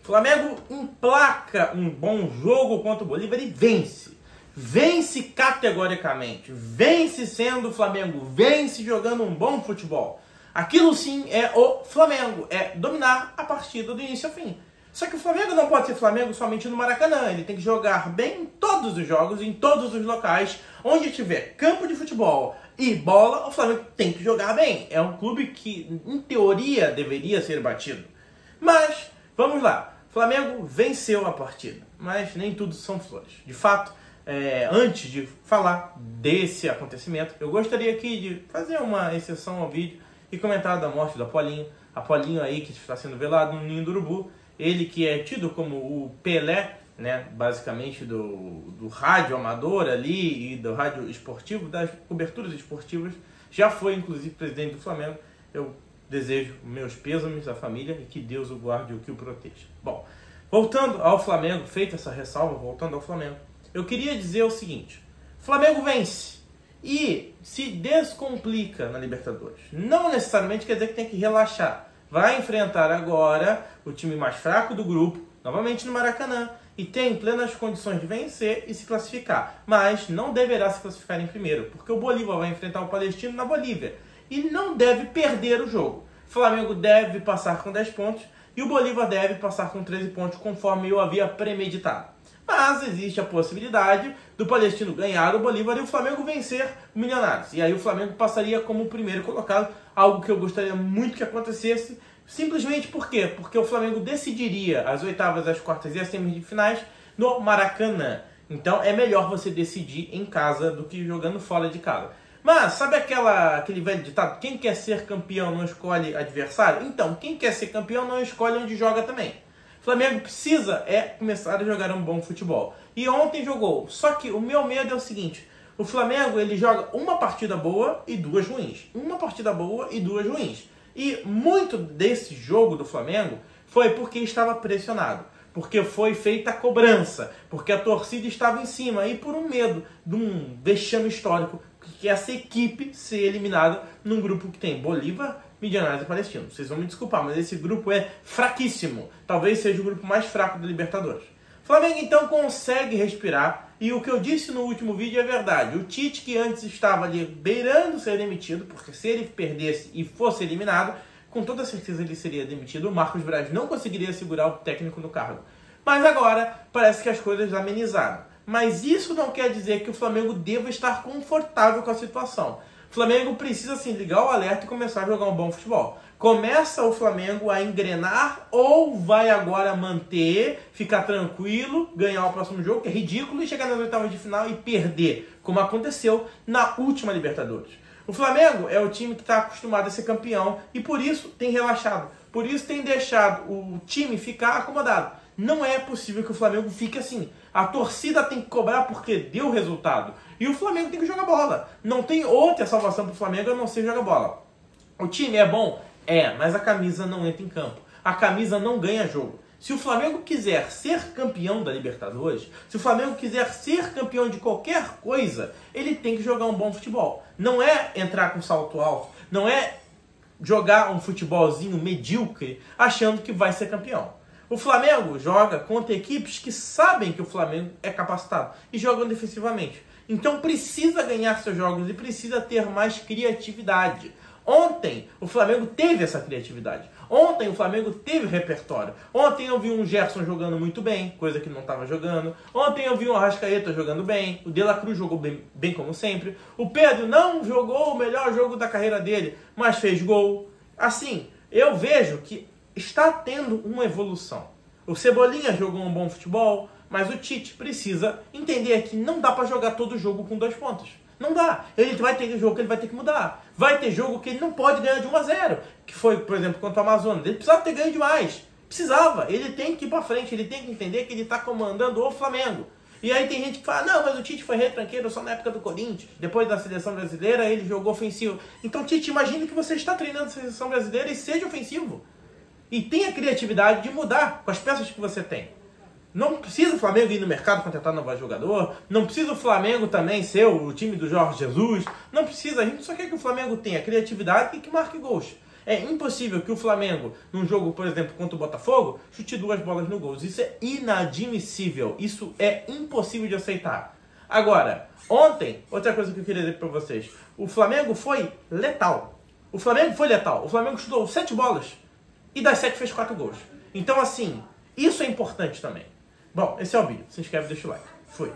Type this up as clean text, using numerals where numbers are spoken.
Flamengo emplaca um bom jogo contra o Bolívar e vence. Vence categoricamente. Vence sendo o Flamengo. Vence jogando um bom futebol. Aquilo sim é o Flamengo. É dominar a partida do início ao fim. Só que o Flamengo não pode ser Flamengo somente no Maracanã. Ele tem que jogar bem em todos os jogos, em todos os locais. Onde tiver campo de futebol e bola, o Flamengo tem que jogar bem. É um clube que, em teoria, deveria ser batido. Mas, vamos lá. Flamengo venceu a partida, mas nem tudo são flores. De fato, antes de falar desse acontecimento, eu gostaria aqui de fazer uma exceção ao vídeo e comentar da morte do Apolinho. Apolinho aí que está sendo velado no Ninho do Urubu. Ele que é tido como o Pelé, né, basicamente do rádio amador ali e do rádio esportivo, das coberturas esportivas. Já foi, inclusive, presidente do Flamengo. Eu desejo meus pêsames à família e que Deus o guarde e o que o proteja. Bom, voltando ao Flamengo, feita essa ressalva, voltando ao Flamengo, eu queria dizer o seguinte: Flamengo vence e se descomplica na Libertadores. Não necessariamente quer dizer que tem que relaxar. Vai enfrentar agora o time mais fraco do grupo, novamente no Maracanã, e tem plenas condições de vencer e se classificar. Mas não deverá se classificar em primeiro, porque o Bolívar vai enfrentar o Palestino na Bolívia. E não deve perder o jogo. O Flamengo deve passar com 10 pontos e o Bolívar deve passar com 13 pontos, conforme eu havia premeditado. Mas existe a possibilidade do Palestino ganhar o Bolívar e o Flamengo vencer o Milionários. E aí o Flamengo passaria como o primeiro colocado, algo que eu gostaria muito que acontecesse. Simplesmente por quê? Porque o Flamengo decidiria as oitavas, as quartas e as semifinais no Maracanã. Então é melhor você decidir em casa do que jogando fora de casa. Mas sabe aquele velho ditado? Quem quer ser campeão não escolhe adversário? Então, quem quer ser campeão não escolhe onde joga também. O Flamengo precisa começar a jogar um bom futebol. E ontem jogou. Só que o meu medo é o seguinte: o Flamengo ele joga uma partida boa e duas ruins. Uma partida boa e duas ruins. E muito desse jogo do Flamengo foi porque estava pressionado. Porque foi feita a cobrança. Porque a torcida estava em cima. E por um medo de um vexame histórico, que essa equipe ser eliminada num grupo que tem Bolívar, Milionários e Palestino. Vocês vão me desculpar, mas esse grupo é fraquíssimo. Talvez seja o grupo mais fraco da Libertadores. O Flamengo então consegue respirar, e o que eu disse no último vídeo é verdade. O Tite, que antes estava ali beirando ser demitido, porque se ele perdesse e fosse eliminado, com toda certeza ele seria demitido. O Marcos Braz não conseguiria segurar o técnico no cargo. Mas agora parece que as coisas amenizaram. Mas isso não quer dizer que o Flamengo deva estar confortável com a situação. O Flamengo precisa sim ligar o alerta e começar a jogar um bom futebol. Começa o Flamengo a engrenar ou vai agora manter, ficar tranquilo, ganhar o próximo jogo, que é ridículo, e chegar nas oitavas de final e perder, como aconteceu na última Libertadores. O Flamengo é o time que está acostumado a ser campeão e por isso tem relaxado. Por isso tem deixado o time ficar acomodado. Não é possível que o Flamengo fique assim. A torcida tem que cobrar porque deu resultado. E o Flamengo tem que jogar bola. Não tem outra salvação para o Flamengo a não ser jogar bola. O time é bom? É, mas a camisa não entra em campo. A camisa não ganha jogo. Se o Flamengo quiser ser campeão da Libertadores, se o Flamengo quiser ser campeão de qualquer coisa, ele tem que jogar um bom futebol. Não é entrar com salto alto, não é jogar um futebolzinho medíocre achando que vai ser campeão. O Flamengo joga contra equipes que sabem que o Flamengo é capacitado e jogam defensivamente. Então precisa ganhar seus jogos e precisa ter mais criatividade. Ontem o Flamengo teve essa criatividade. Ontem o Flamengo teve repertório. Ontem eu vi um Gerson jogando muito bem, coisa que não estava jogando. Ontem eu vi um Arrascaeta jogando bem. O De La Cruz jogou bem como sempre. O Pedro não jogou o melhor jogo da carreira dele, mas fez gol. Assim, eu vejo que está tendo uma evolução. O Cebolinha jogou um bom futebol, mas o Tite precisa entender que não dá para jogar todo jogo com 2 pontos. Não dá. Ele vai ter jogo que ele vai ter que mudar. Vai ter jogo que ele não pode ganhar de 1-0. Que foi, por exemplo, contra o Amazonas. Ele precisava ter ganho demais. Precisava. Ele tem que ir para frente. Ele tem que entender que ele está comandando o Flamengo. E aí tem gente que fala, não, mas o Tite foi retranqueiro só na época do Corinthians. Depois da seleção brasileira, ele jogou ofensivo. Então, Tite, imagine que você está treinando a seleção brasileira e seja ofensivo. E tenha a criatividade de mudar com as peças que você tem. Não precisa o Flamengo ir no mercado contratar um novo jogador. Não precisa o Flamengo também ser o time do Jorge Jesus. Não precisa. A gente só quer que o Flamengo tenha criatividade e que marque gols. É impossível que o Flamengo, num jogo, por exemplo, contra o Botafogo, chute 2 bolas no gol. Isso é inadmissível. Isso é impossível de aceitar. Agora, ontem, outra coisa que eu queria dizer para vocês. O Flamengo foi letal. O Flamengo foi letal. O Flamengo chutou 7 bolas e das 7 fez 4 gols. Então, assim, isso é importante também. Bom, esse é o vídeo. Se inscreve e deixa o like. Fui.